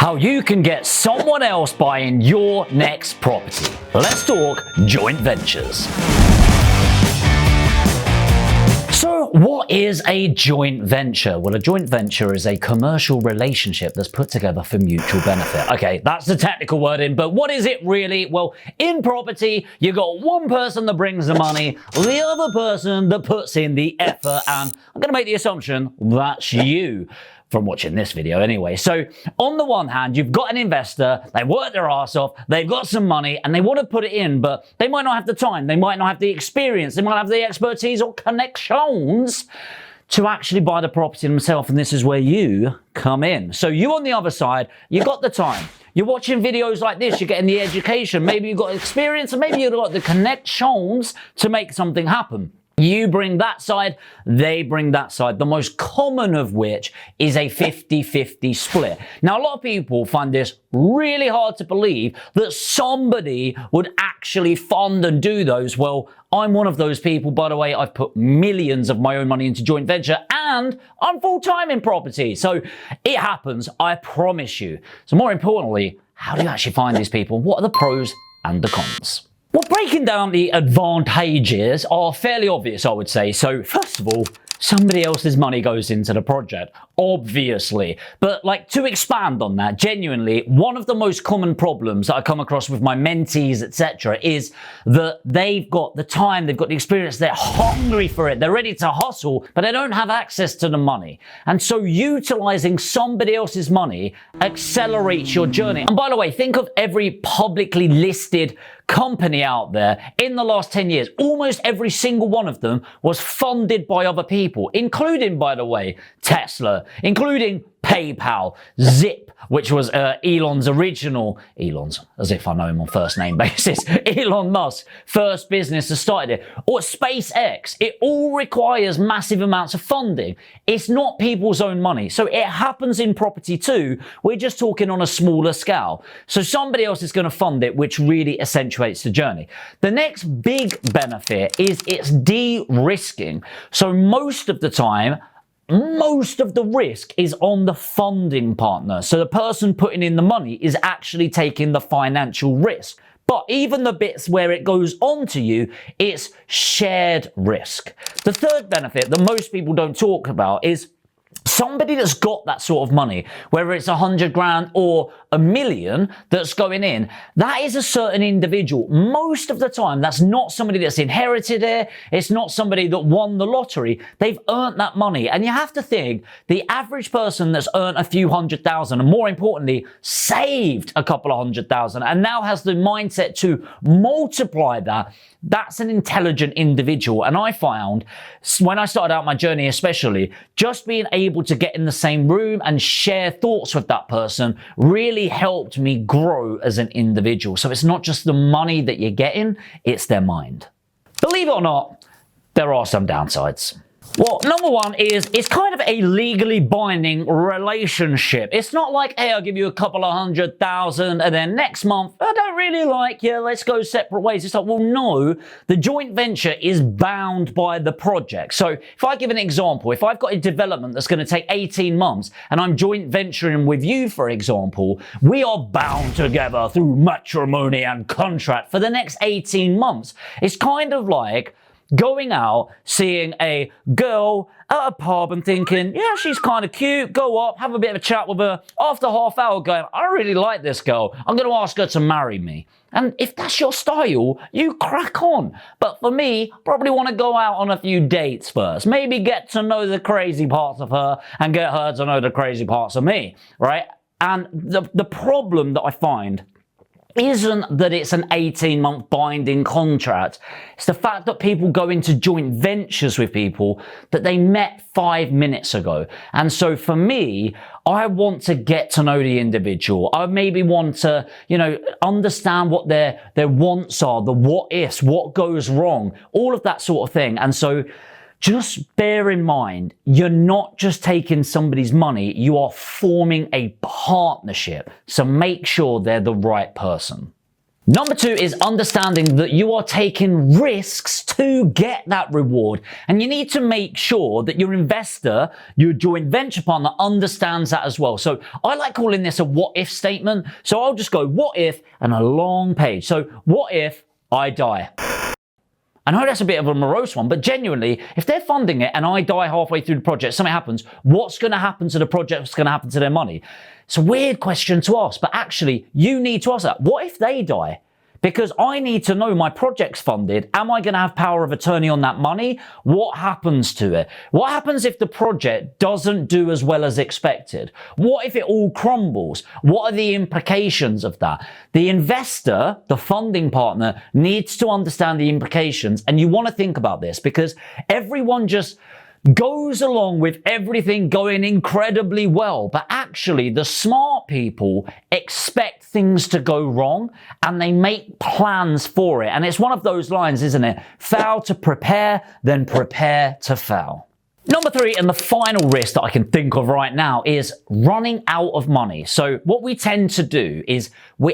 how you can get someone else buying your next property. Let's talk joint ventures. So what is a joint venture? Well, a joint venture is a commercial relationship that's put together for mutual benefit. Okay, that's the technical wording, but what is it really? Well, in property, you got one person that brings the money, the other person that puts in the effort, and I'm going to make the assumption that's you. From watching this video anyway. So on the one hand, you've got an investor, they work their ass off, they've got some money and they want to put it in, but they might not have the time, they might not have the experience, they might have the expertise or connections to actually buy the property themselves, and this is where you come in. So you on the other side, you got the time. You're watching videos like this, you're getting the education, maybe you've got experience, and maybe you've got the connections to make something happen. You bring that side, they bring that side, the most common of which is a 50-50 split. Now, a lot of people find this really hard to believe that somebody would actually fund and do those. Well, I'm one of those people. By the way, I've put millions of my own money into joint venture and I'm full-time in property. So it happens, I promise you. So more importantly, how do you actually find these people? What are the pros and the cons? Well, breaking down the advantages are fairly obvious, I would say. So first of all, somebody else's money goes into the project, obviously. But like, to expand on that, genuinely, one of the most common problems that I come across with my mentees, etc., is that they've got the time, they've got the experience, they're hungry for it, they're ready to hustle, but they don't have access to the money. And so utilizing somebody else's money accelerates your journey. And by the way, think of every publicly listed company out there in the last 10 years. Almost every single one of them was funded by other people, including, by the way, Tesla, including PayPal, Zip, which was Elon's, as if I know him on first name basis, Elon Musk, first business that started it, or SpaceX. It all requires massive amounts of funding. It's not people's own money. So it happens in property too. We're just talking on a smaller scale. So somebody else is going to fund it, which really accentuates the journey. The next big benefit is it's de-risking. So most of the time, most of the risk is on the funding partner. So the person putting in the money is actually taking the financial risk. But even the bits where it goes on to you, it's shared risk. The third benefit that most people don't talk about is somebody that's got that sort of money, whether it's 100 grand or $1 million that's going in, that is a certain individual. Most of the time, that's not somebody that's inherited it. It's not somebody that won the lottery. They've earned that money. And you have to think, the average person that's earned a few $100,000, and more importantly, saved a couple of $100,000, and now has the mindset to multiply that, that's an intelligent individual. And I found, when I started out my journey especially, just being able to get in the same room and share thoughts with that person really helped me grow as an individual. So it's not just the money that you're getting, it's their mind. Believe it or not, there are some downsides. Well, number one is it's kind of a legally binding relationship. It's not like, hey, I'll give you a couple of $100,000 and then next month, I don't really like you, let's go separate ways. It's like, well, no, the joint venture is bound by the project. So if I give an example, if I've got a development that's going to take 18 months and I'm joint venturing with you, for example, we are bound together through matrimony and contract for the next 18 months. It's kind of like going out, seeing a girl at a pub and thinking, yeah, she's kind of cute, go up, have a bit of a chat with her. After half hour going, I really like this girl, I'm going to ask her to marry me. And if that's your style, you crack on. But for me, probably want to go out on a few dates first. Maybe get to know the crazy parts of her and get her to know the crazy parts of me, right? And the problem that I find isn't that it's an 18-month binding contract. It's the fact that people go into joint ventures with people that they met 5 minutes ago. And so for me, I want to get to know the individual. I maybe want to, understand what their wants are, the what ifs, what goes wrong, all of that sort of thing. And so just bear in mind, you're not just taking somebody's money, you are forming a partnership. So make sure they're the right person. Number two is understanding that you are taking risks to get that reward. And you need to make sure that your investor, your joint venture partner, understands that as well. So I like calling this a what if statement. So I'll just go what if and a long page. So what if I die? I know that's a bit of a morose one, but genuinely, if they're funding it and I die halfway through the project, something happens, what's going to happen to the project? What's going to happen to their money? It's a weird question to ask, but actually, you need to ask that. What if they die? Because I need to know my project's funded. Am I going to have power of attorney on that money? What happens to it? What happens if the project doesn't do as well as expected? What if it all crumbles? What are the implications of that? The investor, the funding partner, needs to understand the implications. And you want to think about this because everyone just goes along with everything going incredibly well. But actually, the smart people expect things to go wrong and they make plans for it. And it's one of those lines, isn't it? Fail to prepare, then prepare to fail. Number three, and the final risk that I can think of right now, is running out of money. So what we tend to do is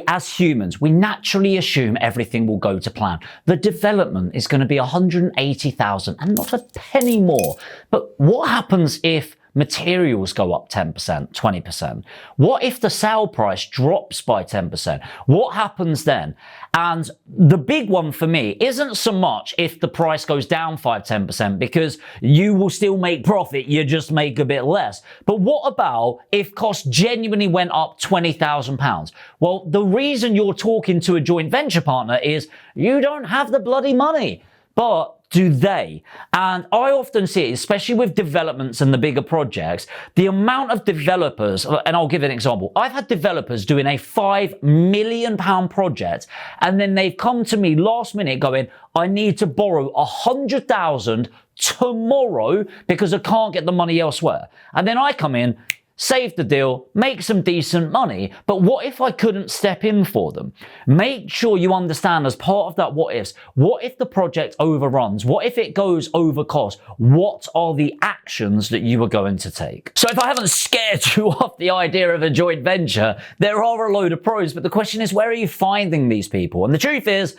as humans, we naturally assume everything will go to plan. The development is going to be 180,000 and not a penny more. But what happens if materials go up 10%, 20%? What if the sale price drops by 10%? What happens then? And the big one for me isn't so much if the price goes down 5-10%, because you will still make profit, you just make a bit less. But what about if costs genuinely went up £20,000? Well, the reason you're talking to a joint venture partner is you don't have the bloody money. But do they? And I often see it, especially with developments and the bigger projects, the amount of developers, and I'll give an example. I've had developers doing a £5 million project, and then they've come to me last minute going, I need to borrow 100,000 tomorrow because I can't get the money elsewhere. And then I come in, save the deal, make some decent money. But what if I couldn't step in for them? Make sure you understand as part of that what ifs. What if the project overruns? What if it goes over cost? What are the actions that you are going to take? So if I haven't scared you off the idea of a joint venture, there are a load of pros, but the question is, where are you finding these people? And the truth is,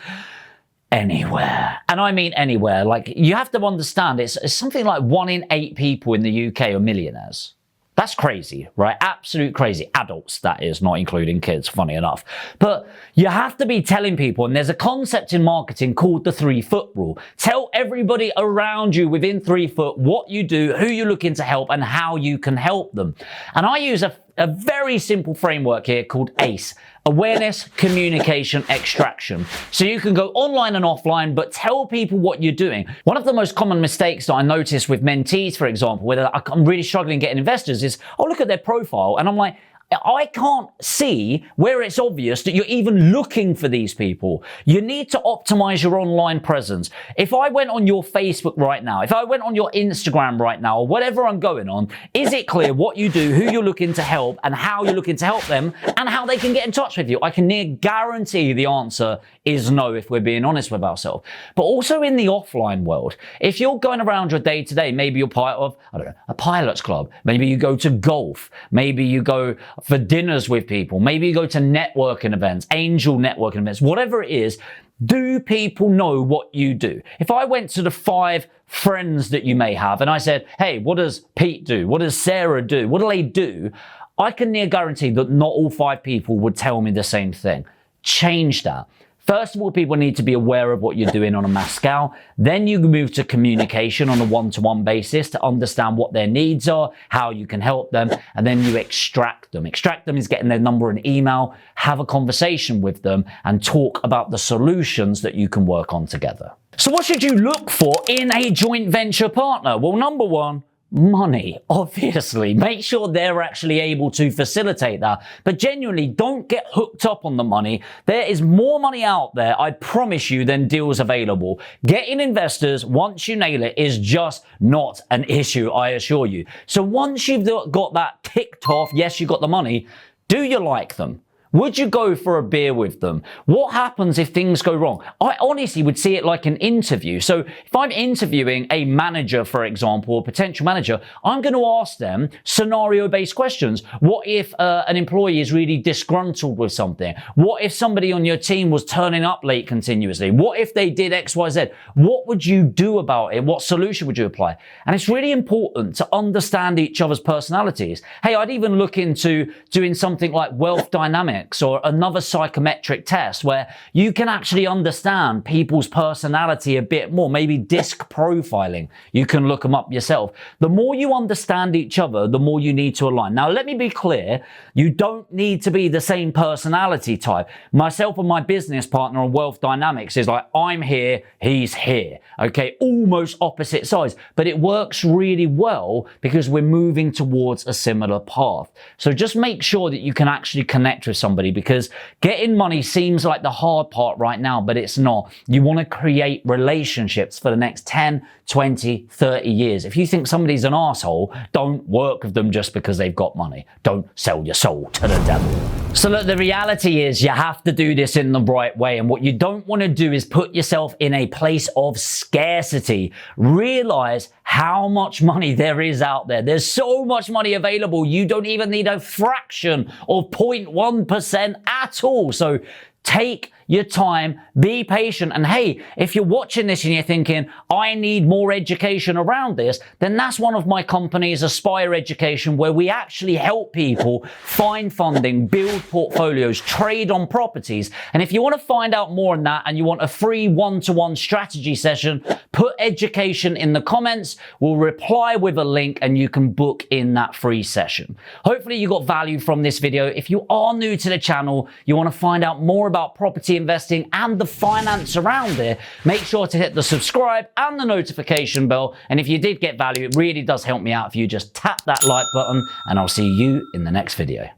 anywhere. And I mean anywhere. Like, you have to understand, it's something like 1 in 8 people in the UK are millionaires. That's crazy, right? Absolute crazy. Adults, that is, not including kids, funny enough. But you have to be telling people, and there's a concept in marketing called the 3-foot rule. Tell everybody around you within 3 foot what you do, who you're looking to help, and how you can help them. And I use a very simple framework here called ACE. Awareness, communication, extraction. So you can go online and offline, but tell people what you're doing. One of the most common mistakes that I notice with mentees, for example, where I'm really struggling getting investors is, I'll look at their profile and I'm like, I can't see where it's obvious that you're even looking for these people. You need to optimize your online presence. If I went on your Facebook right now, if I went on your Instagram right now, or whatever I'm going on, is it clear what you do, who you're looking to help, and how you're looking to help them, and how they can get in touch with you? I can near guarantee the answer is no, if we're being honest with ourselves. But also in the offline world, if you're going around your day to day, maybe you're part of, I don't know, a pilots club, maybe you go to golf, maybe you go for dinners with people, maybe you go to networking events, angel networking events, whatever it is, do people know what you do? If I went to the 5 friends that you may have and I said, hey, what does Pete do? What does Sarah do? What do they do? I can near guarantee that not all 5 people would tell me the same thing. Change that. First of all, people need to be aware of what you're doing on a mass scale. Then you move to communication on a one-to-one basis to understand what their needs are, how you can help them, and then you extract them. Extract them is getting their number and email, have a conversation with them, and talk about the solutions that you can work on together. So what should you look for in a joint venture partner? Well, number one, money, obviously. Make sure they're actually able to facilitate that. But genuinely, don't get hooked up on the money. There is more money out there, I promise you, than deals available. Getting investors, once you nail it, is just not an issue, I assure you. So once you've got that ticked off, yes, you got the money, do you like them? Would you go for a beer with them? What happens if things go wrong? I honestly would see it like an interview. So if I'm interviewing a manager, for example, or potential manager, I'm going to ask them scenario-based questions. What if an employee is really disgruntled with something? What if somebody on your team was turning up late continuously? What if they did X, Y, Z? What would you do about it? What solution would you apply? And it's really important to understand each other's personalities. Hey, I'd even look into doing something like Wealth Dynamics or another psychometric test where you can actually understand people's personality a bit more, maybe disc profiling. You can look them up yourself. The more you understand each other, the more you need to align. Now, let me be clear. You don't need to be the same personality type. Myself and my business partner on Wealth Dynamics is like, I'm here, he's here. Okay, almost opposite sides, but it works really well because we're moving towards a similar path. So just make sure that you can actually connect with somebody, because getting money seems like the hard part right now, but it's not. You want to create relationships for the next 10, 20, 30 years. If you think somebody's an asshole, don't work with them just because they've got money. Don't sell your soul to the devil. So look, the reality is you have to do this in the right way. And what you don't want to do is put yourself in a place of scarcity. Realize how much money there is out there. There's so much money available. You don't even need a fraction of 0.1% at all. So take your time, be patient. And hey, if you're watching this and you're thinking, I need more education around this, then that's one of my companies, Aspire Education, where we actually help people find funding, build portfolios, trade on properties. And if you want to find out more on that and you want a free one-to-one strategy session, put education in the comments. We'll reply with a link and you can book in that free session. Hopefully you got value from this video. If you are new to the channel, you want to find out more about property investing and the finance around it, make sure to hit the subscribe and the notification bell. And if you did get value, it really does help me out if you just tap that like button, and I'll see you in the next video.